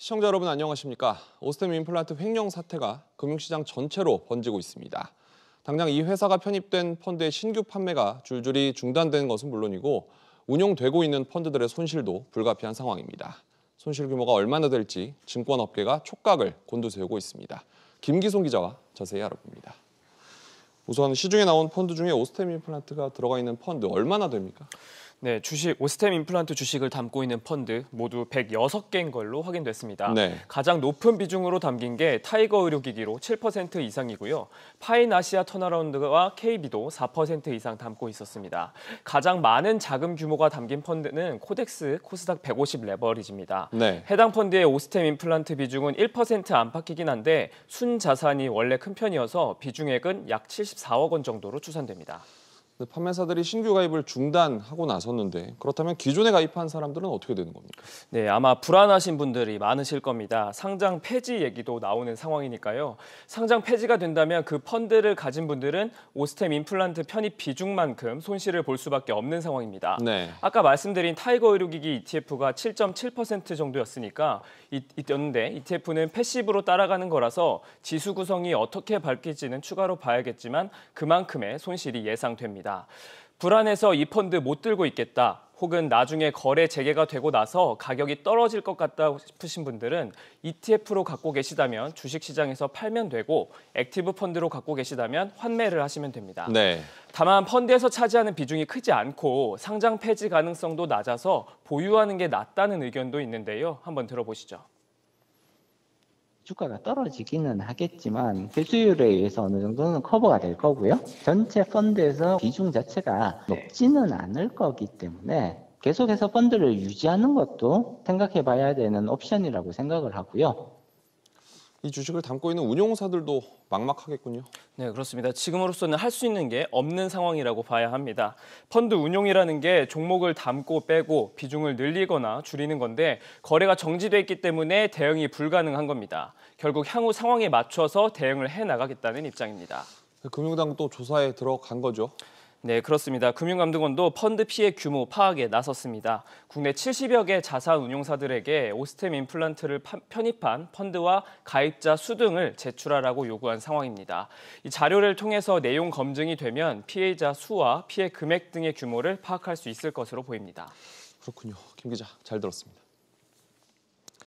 시청자 여러분 안녕하십니까? 오스템 임플란트 횡령 사태가 금융시장 전체로 번지고 있습니다. 당장 이 회사가 편입된 펀드의 신규 판매가 줄줄이 중단되는 것은 물론이고 운용되고 있는 펀드들의 손실도 불가피한 상황입니다. 손실 규모가 얼마나 될지 증권업계가 촉각을 곤두세우고 있습니다. 김기송 기자와 자세히 알아봅니다. 우선 시중에 나온 펀드 중에 오스템 임플란트가 들어가 있는 펀드 얼마나 됩니까? 네, 오스템 임플란트 주식을 담고 있는 펀드 모두 106개인 걸로 확인됐습니다. 네. 가장 높은 비중으로 담긴 게 타이거 의료기기로 7% 이상이고요. 파인아시아 턴어라운드와 KB도 4% 이상 담고 있었습니다. 가장 많은 자금 규모가 담긴 펀드는 코덱스 코스닥 150 레버리지입니다. 네. 해당 펀드의 오스템 임플란트 비중은 1% 안팎이긴 한데 순자산이 원래 큰 편이어서 비중액은 약 74억 원 정도로 추산됩니다. 판매사들이 신규 가입을 중단하고 나섰는데 그렇다면 기존에 가입한 사람들은 어떻게 되는 겁니까? 네, 아마 불안하신 분들이 많으실 겁니다. 상장 폐지 얘기도 나오는 상황이니까요. 상장 폐지가 된다면 그 펀드를 가진 분들은 오스템 임플란트 편입 비중만큼 손실을 볼 수밖에 없는 상황입니다. 네. 아까 말씀드린 타이거 의료기기 ETF가 7.7% 정도였으니까 이었는데 ETF는 패시브로 따라가는 거라서 지수 구성이 어떻게 바뀔지는 추가로 봐야겠지만 그만큼의 손실이 예상됩니다. 불안해서 이 펀드 못 들고 있겠다. 혹은 나중에 거래 재개가 되고 나서 가격이 떨어질 것 같다 싶으신 분들은 ETF로 갖고 계시다면 주식시장에서 팔면 되고 액티브 펀드로 갖고 계시다면 환매를 하시면 됩니다. 네. 다만 펀드에서 차지하는 비중이 크지 않고 상장 폐지 가능성도 낮아서 보유하는 게 낫다는 의견도 있는데요. 한번 들어보시죠. 주가가 떨어지기는 하겠지만 대수율에 의해서 어느 정도는 커버가 될 거고요. 전체 펀드에서 비중 자체가 높지는 않을 거기 때문에 계속해서 펀드를 유지하는 것도 생각해 봐야 되는 옵션이라고 생각을 하고요. 이 주식을 담고 있는 운용사들도 막막하겠군요. 네, 그렇습니다. 지금으로서는 할 수 있는 게 없는 상황이라고 봐야 합니다. 펀드 운용이라는 게 종목을 담고 빼고 비중을 늘리거나 줄이는 건데 거래가 정지돼 있기 때문에 대응이 불가능한 겁니다. 결국 향후 상황에 맞춰서 대응을 해나가겠다는 입장입니다. 금융당도 조사에 들어간 거죠? 네, 그렇습니다. 금융감독원도 펀드 피해 규모 파악에 나섰습니다. 국내 70여 개 자산 운용사들에게 오스템 임플란트를 편입한 펀드와 가입자 수 등을 제출하라고 요구한 상황입니다. 이 자료를 통해서 내용 검증이 되면 피해자 수와 피해 금액 등의 규모를 파악할 수 있을 것으로 보입니다. 그렇군요. 김 기자, 잘 들었습니다.